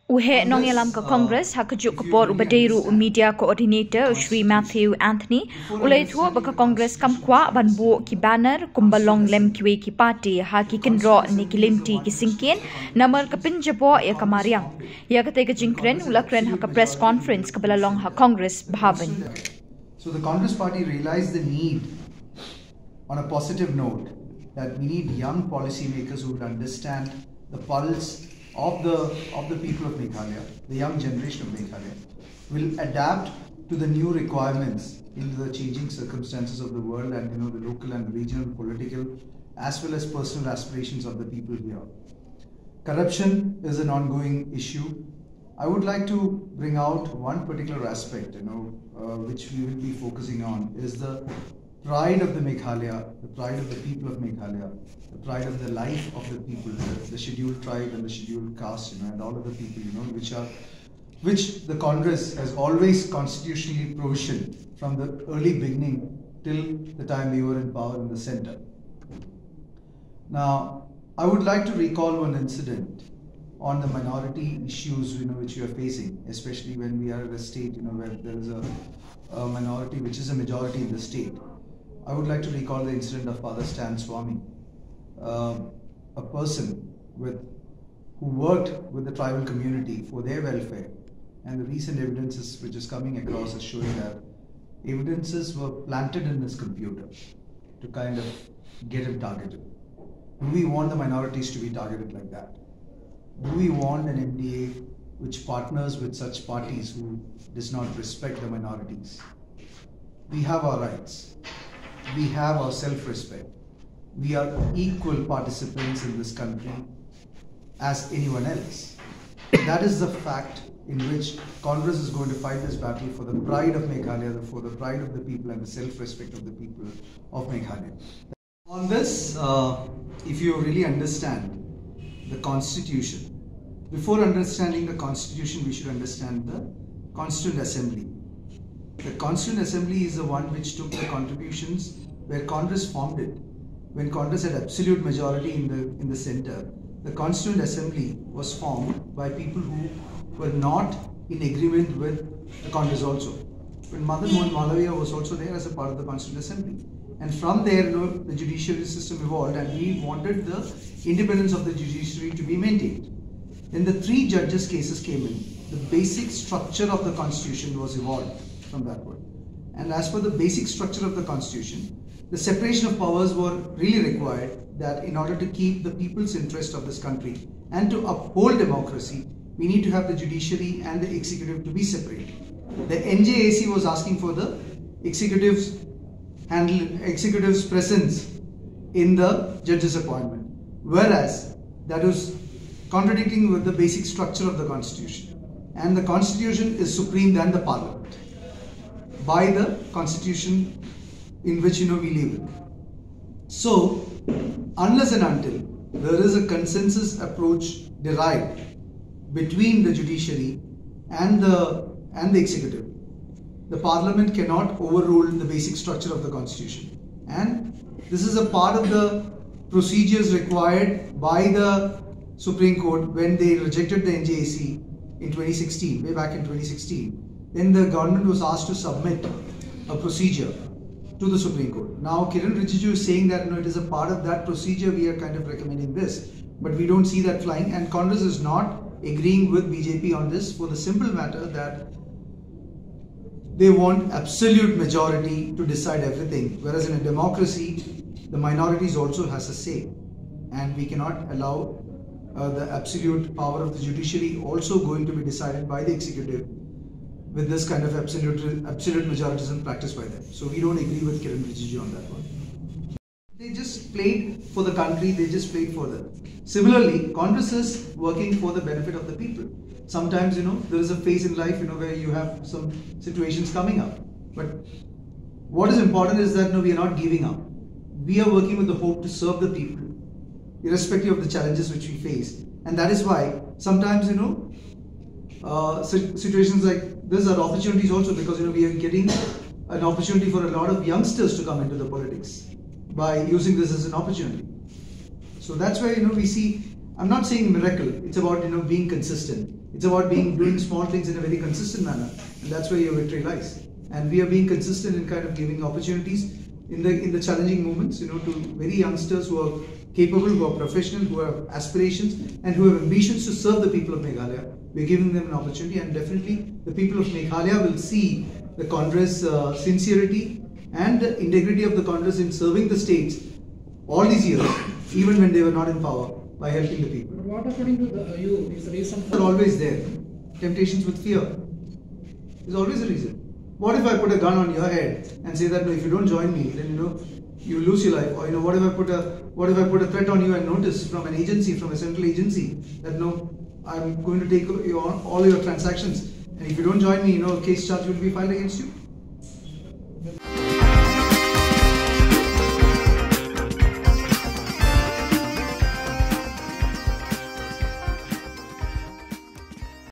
Uhe nongialam ka Congress hakajuk kapor ubadeiru media coordinator Shri Anthony iathuh baka Congress kam Kwah ban Buh ki Banar kumbalong lem kiwei ki party ha ki kynroh ni ki lynti ki synkien Namar ka jaboh ya ka Mariang ya katei ka jing kren kren ha ka press conference ka balalong ha Congress bhawan. So the Congress party realized the need, on a positive note, that we need young policymakers who would understand the pulse of the people of Meghalaya, the young generation of Meghalaya, will adapt to the new requirements in the changing circumstances of the world and the local and regional political as well as personal aspirations of the people here. Corruption is an ongoing issue. I would like to bring out one particular aspect, which we will be focusing on, is the pride of the Meghalaya, the pride of the people of Meghalaya, the pride of the life of the people, the scheduled tribe and the scheduled caste, and all of the people, which the Congress has always constitutionally provisioned from the early beginning till the time we were in power in the center. Now, I would like to recall one incident on the minority issues, which we are facing, especially when we are in a state, where there is a minority which is a majority in the state. I would like to recall the incident of Father Stan Swami, a person who worked with the tribal community for their welfare, and the recent evidences which is coming across is showing that evidences were planted in his computer to kind of get him targeted. Do we want the minorities to be targeted like that? Do we want an MDA which partners with such parties who does not respect the minorities? We have our rights. We have our self-respect. We are equal participants in this country as anyone else. That is the fact in which Congress is going to fight this battle for the pride of Meghalaya, for the pride of the people and the self-respect of the people of Meghalaya. On this, if you really understand the Constitution, before understanding the Constitution, we should understand the Constituent Assembly. The Constituent Assembly is the one which took the contributions where Congress formed it. When Congress had absolute majority in the center, the Constituent Assembly was formed by people who were not in agreement with the Congress also. When Madan Mohan Malaviya was also there as a part of the Constituent Assembly. And from there, the judiciary system evolved, and we wanted the independence of the judiciary to be maintained. Then the three judges' cases came in. The basic structure of the Constitution was evolved from that point. And as for the basic structure of the Constitution, the separation of powers were really required, that in order to keep the people's interest of this country and to uphold democracy, we need to have the judiciary and the executive to be separated. The NJAC was asking for the executive's presence in the judge's appointment, whereas that was contradicting with the basic structure of the Constitution. And the Constitution is supreme than the Parliament by the Constitution in which we live in. So, unless and until there is a consensus approach derived between the judiciary and the executive, the Parliament cannot overrule the basic structure of the Constitution. And this is a part of the procedures required by the Supreme Court when they rejected the NJAC in 2016, way back in 2016. Then the government was asked to submit a procedure to the Supreme Court. Now Kiren Rijiju is saying that it is a part of that procedure, we are kind of recommending this, but we don't see that flying, and Congress is not agreeing with BJP on this for the simple matter that they want absolute majority to decide everything, whereas in a democracy the minorities also has a say, and we cannot allow the absolute power of the judiciary also going to be decided by the executive with this kind of absolute majoritism practiced by them. So we don't agree with Kiren Rijiju on that one. They just played for the country, they just played for them. Similarly, Congress is working for the benefit of the people. Sometimes, there is a phase in life, where you have some situations coming up. But what is important is that, we are not giving up. We are working with the hope to serve the people, irrespective of the challenges which we face. And that is why sometimes, situations like this are opportunities also, because, we are getting an opportunity for a lot of youngsters to come into the politics by using this as an opportunity. So that's why, we see, I'm not saying miracle, it's about, being consistent. It's about doing small things in a very consistent manner, and that's where your victory lies. And we are being consistent in kind of giving opportunities in the challenging moments, to very youngsters who are capable, who are professional, who have aspirations, and who have ambitions to serve the people of Meghalaya. We're giving them an opportunity, and definitely the people of Meghalaya will see the Congress sincerity and the integrity of the Congress in serving the states all these years, even when they were not in power, by helping the people. But what according to you is the reason for... They're always there. Temptations with fear is always a reason. What if I put a gun on your head and say that, no, if you don't join me, then you lose your life? Or what if I put a threat on you and notice from an agency, from a central agency, that no, I'm going to take all your transactions, and if you don't join me, a case charge will be filed against you?